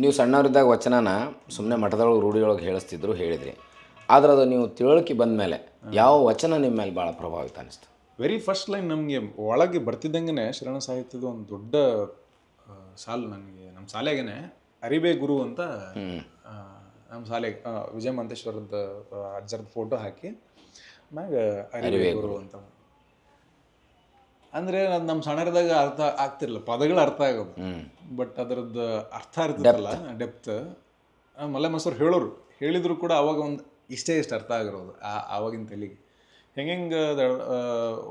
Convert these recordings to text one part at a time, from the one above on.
ನೀವು ಸಣ್ಣವರಿದ್ದಾಗ ವಚನನ ಸುಮ್ಮನೆ ಮಠದೊಳಗೆ ರೂಢಿಯೊಳಗೆ ಹೇಳಿದ್ರಿ. ಆದ್ರೆ ಅದು ನೀವು ತಿಳುವಳಿಕೆ ಬಂದ ಮೇಲೆ ಯಾವ ವಚನ ನಿಮ್ಮ ಮೇಲೆ ಭಾಳ ಪ್ರಭಾವಿತ ಅನಿಸ್ತು? ವೆರಿ ಫಸ್ಟ್ ಲೈನ್ ನಮಗೆ ಒಳಗೆ ಬರ್ತಿದ್ದಂಗೆ ಶರಣ ಸಾಹಿತ್ಯದ ಒಂದು ದೊಡ್ಡ ಸಾಲು ನನಗೆ ನಮ್ಮ ಶಾಲೆಗೇ ಅರಿಬೇ ಗುರು ಅಂತ ನಮ್ಮ ಶಾಲೆಗೆ ವಿಜಯ ಮಂತೇಶ್ವರದ ಅಜ್ಜರದ ಫೋಟೋ ಹಾಕಿ ಮ್ಯಾಗ ಅರಿಬೇ ಗುರು ಅಂತ. ಅಂದರೆ ಅದು ನಮ್ಮ ಸಣ್ಣದಾಗ ಅರ್ಥ ಆಗ್ತಿರಲಿಲ್ಲ, ಪದಗಳು ಅರ್ಥ ಆಗೋದು, ಬಟ್ ಅದರದ್ದು ಅರ್ಥ ಇರ್ತದಲ್ಲ, ಡೆಪ್ತ್ ಮಲ್ಲ ಮಸೂರು ಹೇಳಿದ್ರು ಕೂಡ ಅವಾಗ ಒಂದು ಇಷ್ಟೇ ಅರ್ಥ ಆಗಿರೋದು ಆವಾಗಿನ ತಲೆಗೆ. ಹೆಂಗೆ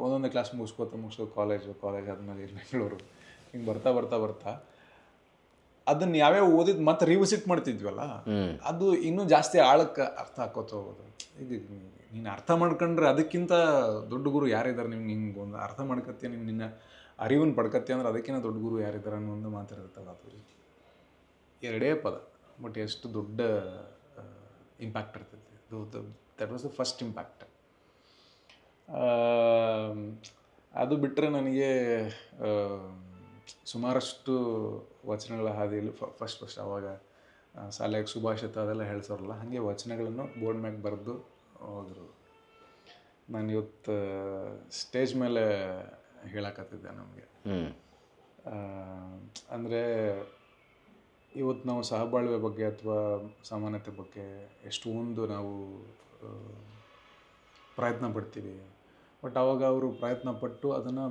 ಒಂದೊಂದೇ ಕ್ಲಾಸ್ ಮುಗಿಸ್ಕೋ ಕಾಲೇಜ್ ಆದಮೇಲೆ ಬೆಂಗಳೂರು ಹಿಂಗೆ ಬರ್ತಾ ಅದನ್ನು ಯಾವ್ಯಾವ ಓದಿದ್ದು ಮತ್ತೆ ರಿವಿಸಿಟ್ ಮಾಡ್ತಿದ್ವಲ್ಲ, ಅದು ಇನ್ನೂ ಜಾಸ್ತಿ ಆಳಕ್ಕೆ ಅರ್ಥ ಹಾಕೋತ ಹೋಗೋದು. ಈಗ ನೀನು ಅರ್ಥ ಮಾಡ್ಕೊಂಡ್ರೆ ಅದಕ್ಕಿಂತ ದೊಡ್ಡ ಗುರು ಯಾರಿದ್ದಾರೆ ನಿಮ್ಗೆ? ಹಿಂಗೆ ಒಂದು ಅರ್ಥ ಮಾಡ್ಕತ್ತೀಯ, ನಿನ್ನ ಅರಿವನ್ನು ಪಡ್ಕತ್ತೀಯ ಅಂದ್ರೆ ಅದಕ್ಕಿಂತ ದೊಡ್ಡ ಗುರು ಯಾರಿದ್ದಾರೆ ಅನ್ನೋ ಒಂದು ಮಾತಾಡಿರ್ತಲ್ಲ. ಅದು ಎರಡೇ ಪದ, ಬಟ್ ಎಷ್ಟು ದೊಡ್ಡ ಇಂಪ್ಯಾಕ್ಟ್ ಇರ್ತೈತಿ. That was the first impact. ಅದು ಬಿಟ್ಟರೆ ನನಗೆ ಸುಮಾರಷ್ಟು ವಚನಗಳ ಹಾದಿಯಲ್ಲಿ ಫಸ್ಟ್ ಅವಾಗ ಶಾಲೆಗೆ ಸುಭಾಷಿತ ಅದೆಲ್ಲ ಹೇಳ್ಸೋರಲ್ಲ, ಹಾಗೆ ವಚನಗಳನ್ನು ಬೋರ್ಡ್ ಮ್ಯಾಗ ಬರೆದು ಹೋದರು. ನಾನು ಇವತ್ತು ಸ್ಟೇಜ್ ಮೇಲೆ ಹೇಳಕತ್ತಿದ್ದೆ ನಮಗೆ. ಅಂದರೆ ಇವತ್ತು ನಾವು ಸಹಬಾಳ್ವೆ ಬಗ್ಗೆ ಅಥವಾ ಸಮಾನತೆ ಬಗ್ಗೆ ಎಷ್ಟೊಂದು ನಾವು ಪ್ರಯತ್ನ ಪಡ್ತೀವಿ, ಬಟ್ ಆವಾಗ ಅವರು ಪ್ರಯತ್ನ ಪಟ್ಟು ಅದನ್ನು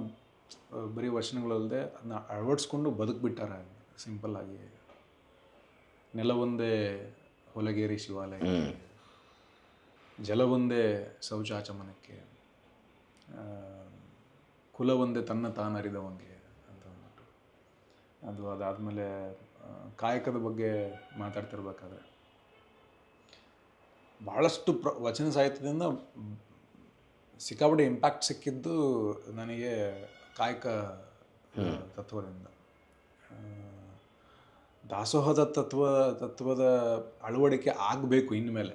ಬರೀ ವಚನಗಳಲ್ಲದೆ ಅದನ್ನ ಅಳವಡಿಸ್ಕೊಂಡು ಬದುಕಿಬಿಟ್ಟಾರೆ. ಸಿಂಪಲ್ಲಾಗಿ ನೆಲವೊಂದೇ ಹೊಲಗೇರಿ ಶಿವಾಲಯಕ್ಕೆ, ಜಲವೊಂದೇ ಶೌಚಾಚಮನಕ್ಕೆ, ಕುಲವೊಂದೇ ತನ್ನ ತಾನರಿದವಂಗೆ ಅಂತ ಅಂದ್ಬಿಟ್ಟು. ಅದಾದಮೇಲೆ ಕಾಯಕದ ಬಗ್ಗೆ ಮಾತಾಡ್ತಿರ್ಬೇಕಾದ್ರೆ ಭಾಳಷ್ಟು ವಚನ ಸಾಹಿತ್ಯದಿಂದ ಸಿಕ್ಕಾಪಟ್ಟೆ ಇಂಪ್ಯಾಕ್ಟ್ ಸಿಕ್ಕಿದ್ದು ನನಗೆ ಕಾಯಕ ತತ್ವದಿಂದ. ದಾಸೋಹದ ತತ್ವದ ಅಳವಡಿಕೆ ಆಗಬೇಕು ಇನ್ಮೇಲೆ.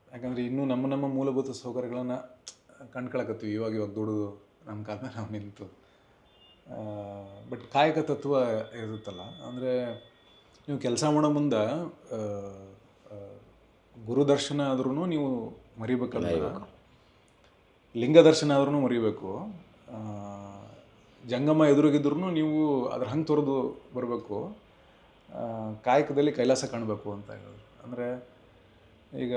ಯಾಕಂದರೆ ಇನ್ನೂ ನಮ್ಮ ಮೂಲಭೂತ ಸೌಕರ್ಯಗಳನ್ನು ಕಂಡ್ಕೊಳಕತ್ತೀವಿ ಇವಾಗ ದುಡಿದು ನಮ್ಮ ಕಾಲ ಮೇಲೆ ನಾವು ನಿಂತು. ಬಟ್ ಕಾಯಕ ತತ್ವ ಇರುತ್ತಲ್ಲ, ಅಂದರೆ ನೀವು ಕೆಲಸ ಮಾಡೋ ಮುಂದೆ ಗುರುದರ್ಶನ ಆದ್ರೂ ನೀವು ಮರಿಬೇಕಲ್ಲ, ಲಿಂಗ ದರ್ಶನ ಆದ್ರೂ ಮರಿಬೇಕು, ಜಂಗಮ ಎದುರುಗಿದ್ರೂ ನೀವು ಅದ್ರ ಹಂಗೆ ತೊರೆದು ಬರಬೇಕು, ಕಾಯಕದಲ್ಲಿ ಕೈಲಾಸ ಕಾಣಬೇಕು ಅಂತ ಹೇಳೋದು. ಅಂದರೆ ಈಗ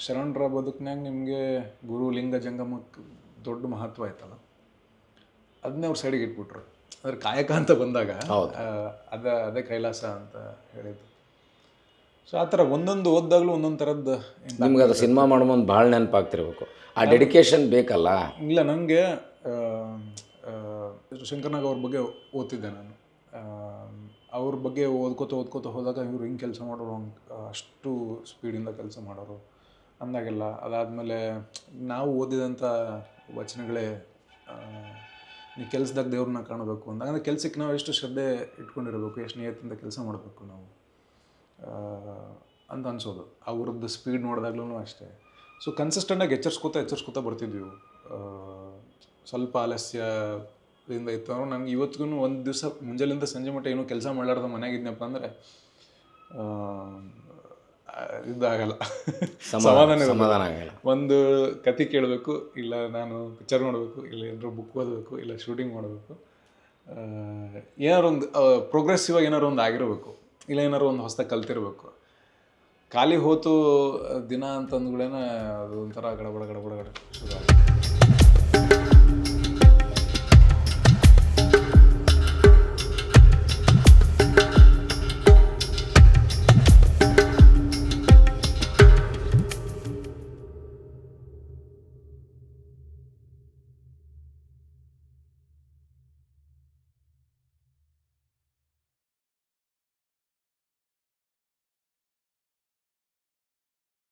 ಶರಣರ ಬದುಕಿನಾಗ ನಿಮಗೆ ಗುರು ಲಿಂಗ ಜಂಗಮಕ್ಕೆ ದೊಡ್ಡ ಮಹತ್ವ ಆಯ್ತಲ್ಲ, ಅದನ್ನೇ ಅವ್ರು ಸೈಡಿಗೆ ಇಟ್ಬಿಟ್ರು. ಅಂದ್ರೆ ಕಾಯಕ ಅಂತ ಬಂದಾಗ ಅದೇ ಕೈಲಾಸ ಅಂತ ಹೇಳಿದ್ದು. ಸೊ ಆ ಥರ ಒಂದೊಂದು ಓದ್ದಾಗಲೂ ಒಂದೊಂದು ಥರದ್ದು. ನಿಮ್ಗೆ ಅದು ಸಿನಿಮಾ ಮಾಡೋ ಮುಂದೆ ಭಾಳ ನೆನಪಾಗ್ತಿರ್ಬೇಕು, ಆ ಡೆಡಿಕೇಶನ್ ಬೇಕಲ್ಲ. ಇಲ್ಲ, ನನಗೆ ಶಂಕರ್ನಾಗ್ ಅವ್ರ ಬಗ್ಗೆ ಓದ್ತಿದ್ದೆ ನಾನು. ಅವ್ರ ಬಗ್ಗೆ ಓದ್ಕೋತ ಹೋದಾಗ ಇವ್ರು ಹಿಂಗೆ ಕೆಲಸ ಮಾಡೋರು, ಅಷ್ಟು ಸ್ಪೀಡಿಂದ ಕೆಲಸ ಮಾಡೋರು ಅಂದಾಗೆಲ್ಲ. ಅದಾದಮೇಲೆ ನಾವು ಓದಿದಂಥ ವಚನಗಳೇ ನೀವು ಕೆಲಸದಾಗ ದೇವ್ರನ್ನ ಕಾಣಬೇಕು ಅಂದಾಗ, ಅಂದರೆ ಕೆಲಸಕ್ಕೆ ನಾವು ಎಷ್ಟು ಶ್ರದ್ಧೆ ಇಟ್ಕೊಂಡಿರಬೇಕು, ಎಷ್ಟು ನಿಯತ್ತಿಂದ ಕೆಲಸ ಮಾಡಬೇಕು ನಾವು ಅಂತ ಅನ್ಸೋದು. ಅವ್ರದ್ದು ಸ್ಪೀಡ್ ನೋಡಿದಾಗ್ಲೂ ಅಷ್ಟೇ. ಸೊ ಕನ್ಸಿಸ್ಟೆಂಟಾಗಿ ಎಚ್ಚರಿಸ್ಕೋತಾ ಬರ್ತಿದ್ವಿ. ಸ್ವಲ್ಪ ಆಲಸ್ಯದಿಂದ ಇತ್ತು ಅಂದ್ರೆ ನನಗೆ ಇವತ್ತಿಗೂ ಒಂದು ದಿವಸ ಮುಂಜಾನೆಯಿಂದ ಸಂಜೆ ಮಟ್ಟ ಏನೋ ಕೆಲಸ ಮಾಡಲಾರ್ದ ಮನೆಯಾಗಿದ್ನಪ್ಪ ಅಂದರೆ ಇದಾಗಲ್ಲ, ಸಮಾಧಾನ ಆಗಲ್ಲ. ಒಂದು ಕತೆ ಕೇಳಬೇಕು, ಇಲ್ಲ ನಾನು ಪಿಕ್ಚರ್ ನೋಡಬೇಕು, ಇಲ್ಲ ಏನಾದ್ರು ಬುಕ್ ಓದಬೇಕು, ಇಲ್ಲ ಶೂಟಿಂಗ್ ಮಾಡಬೇಕು, ಏನಾರು ಒಂದು ಪ್ರೋಗ್ರೆಸಿವ್ ಆಗಿ ಏನಾರು ಒಂದು ಆಗಿರಬೇಕು, ಇಲ್ಲ ಏನಾರು ಒಂದು ಹೊಸದಾಗಿ ಕಲ್ತಿರ್ಬೇಕು. ಖಾಲಿ ಹೋತು ದಿನ ಅಂತಂದ್ಗಳೇನ ಅದು ಒಂಥರ ಗಡಬಡ ಶುರು ಆಗುತ್ತೆ.